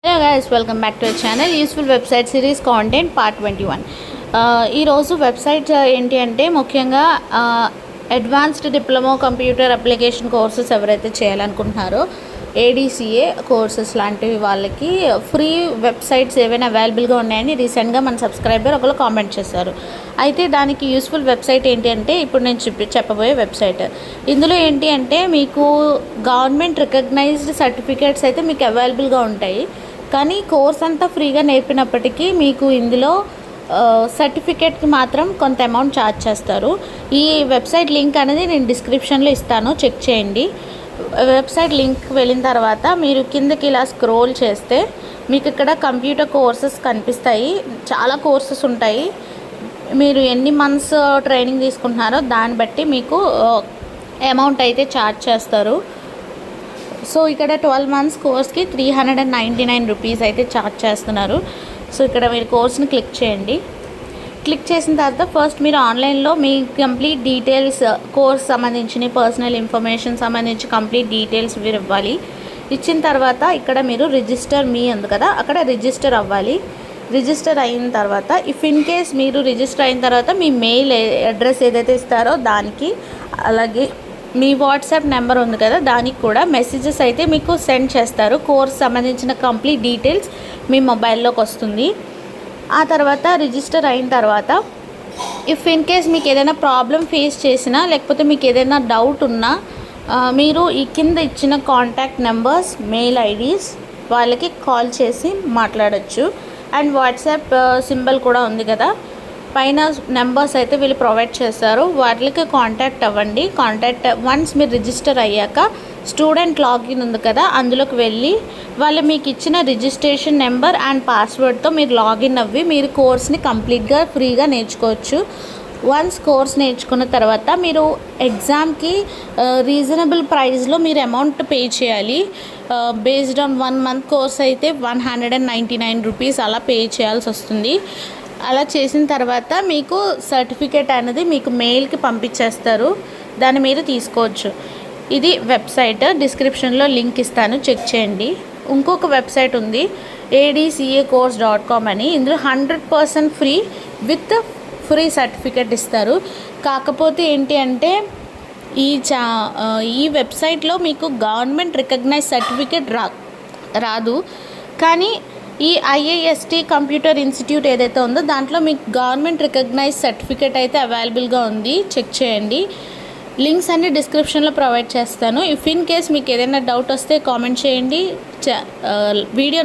Hello guys, welcome back to our channel Useful Website Series Content Part 21. ఈ రోజు website ఏంటి అంటే ముఖ్యంగా advanced diploma computer application courses ఎవరైతే చేయాలనుకుంటున్నారో ADCA కోర్సెస్ లాంటివి వాళ్ళకి ఫ్రీ వెబ్సైట్స్ ఏవైనా అవైలబుల్గా ఉన్నాయని రీసెంట్గా మన సబ్స్క్రైబర్ ఒకరు కామెంట్ చేశారు. అయితే దానికి యూస్ఫుల్ వెబ్సైట్ ఏంటి అంటే ఇప్పుడు నేను చెప్పబోయే వెబ్సైట్. ఇందులో ఏంటి అంటే మీకు గవర్నమెంట్ రికగ్నైజ్డ్ సర్టిఫికేట్స్ అయితే మీకు అవైలబుల్గా ఉంటాయి. కానీ కోర్స్ అంతా ఫ్రీగా నేర్పినప్పటికీ మీకు ఇందులో సర్టిఫికేట్కి మాత్రం కొంత అమౌంట్ ఛార్జ్ చేస్తారు. ఈ వెబ్సైట్ లింక్ అనేది నేను డిస్క్రిప్షన్లో ఇస్తాను, చెక్ చేయండి. వెబ్సైట్ లింక్ వెళ్ళిన తర్వాత మీరు కిందకి ఇలా స్క్రోల్ చేస్తే మీకు ఇక్కడ కంప్యూటర్ కోర్సెస్ కనిపిస్తాయి. చాలా కోర్సెస్ ఉంటాయి. మీరు ఎన్ని మంత్స్ ట్రైనింగ్ తీసుకుంటున్నారో దాన్ని బట్టి మీకు అమౌంట్ అయితే ఛార్జ్ చేస్తారు. సో ఇక్కడ 12 మంత్స్ కోర్స్కి 399 రూపీస్ అయితే ఛార్జ్ చేస్తున్నారు. సో ఇక్కడ మీరు కోర్స్ని క్లిక్ చేయండి. క్లిక్ చేసిన తర్వాత ఫస్ట్ మీరు ఆన్లైన్లో మీ కంప్లీట్ డీటెయిల్స్, కోర్స్ సంబంధించిన పర్సనల్ ఇన్ఫర్మేషన్ సంబంధించి కంప్లీట్ డీటెయిల్స్ మీరు ఇవ్వాలి. ఇచ్చిన తర్వాత ఇక్కడ మీరు రిజిస్టర్ మీ ఉంది కదా, అక్కడ రిజిస్టర్ అవ్వాలి. రిజిస్టర్ అయిన తర్వాత ఇఫ్ ఇన్ కేస్ మీరు రిజిస్టర్ అయిన తర్వాత మీ మెయిల్ అడ్రస్ ఏదైతే ఇస్తారో దానికి, అలాగే మీ వాట్సాప్ నెంబర్ ఉంది కదా దానికి కూడా మెసేజెస్ అయితే మీకు సెండ్ చేస్తారు. కోర్స్ సంబంధించిన కంప్లీట్ డీటెయిల్స్ మీ మొబైల్లోకి వస్తుంది. ఆ తర్వాత రిజిస్టర్ అయిన తర్వాత ఇఫ్ ఇన్ కేస్ మీకు ఏదైనా ప్రాబ్లం ఫేస్ చేసినా లేకపోతే మీకు ఏదైనా డౌట్ ఉన్నా మీరు ఈ కింద ఇచ్చిన కాంటాక్ట్ నెంబర్స్, మెయిల్ ఐడీస్ వాళ్ళకి కాల్ చేసి మాట్లాడచ్చు. అండ్ వాట్సాప్ సింబల్ కూడా ఉంది కదా, పైన నెంబర్స్ అయితే వీళ్ళు ప్రొవైడ్ చేస్తారు, వాటికి కాంటాక్ట్ అవ్వండి. వన్స్ మీరు రిజిస్టర్ అయ్యాక స్టూడెంట్ లాగిన్ ఉంది కదా అందులోకి వెళ్ళి వాళ్ళు మీకు ఇచ్చిన రిజిస్ట్రేషన్ నెంబర్ అండ్ పాస్వర్డ్తో మీరు లాగిన్ అవ్వి మీరు కోర్స్ని కంప్లీట్గా ఫ్రీగా నేర్చుకోవచ్చు. వన్స్ కోర్స్ నేర్చుకున్న తర్వాత మీరు ఎగ్జామ్కి రీజనబుల్ ప్రైస్లో మీరు అమౌంట్ పే చేయాలి. బేస్డ్ ఆన్ 1 మంత్ కోర్స్ అయితే 199 రూపీస్ అలా పే చేయాల్సి వస్తుంది. అలా చేసిన తర్వాత మీకు సర్టిఫికేట్ అనేది మీకు మెయిల్కి పంపించేస్తారు, దాన్ని మీరు తీసుకోవచ్చు. ఇది వెబ్సైట్, డిస్క్రిప్షన్లో లింక్ ఇస్తాను, చెక్ చేయండి. ఇంకొక వెబ్సైట్ ఉంది adcacourse.com అని. ఇందులో 100% ఫ్రీ విత్ ఫ్రీ సర్టిఫికేట్ ఇస్తారు. కాకపోతే ఏంటి అంటే ఈ వెబ్సైట్లో మీకు గవర్నమెంట్ రికగ్నైజ్ సర్టిఫికేట్ రాదు. కానీ ఈ IIST కంప్యూటర్ ఇన్స్టిట్యూట్ ఏదైతే ఉందో దాంట్లో మీకు గవర్నమెంట్ రికగ్నైజ్ సర్టిఫికేట్ అయితే అవైలబుల్గా ఉంది, చెక్ చేయండి. లింక్స్ అన్ని డిస్క్రిప్షన్లో ప్రొవైడ్ చేస్తాను. ఇఫ్ ఇన్ కేస్ మీకు ఏదైనా డౌట్ వస్తే కామెంట్ చేయండి. వీడియో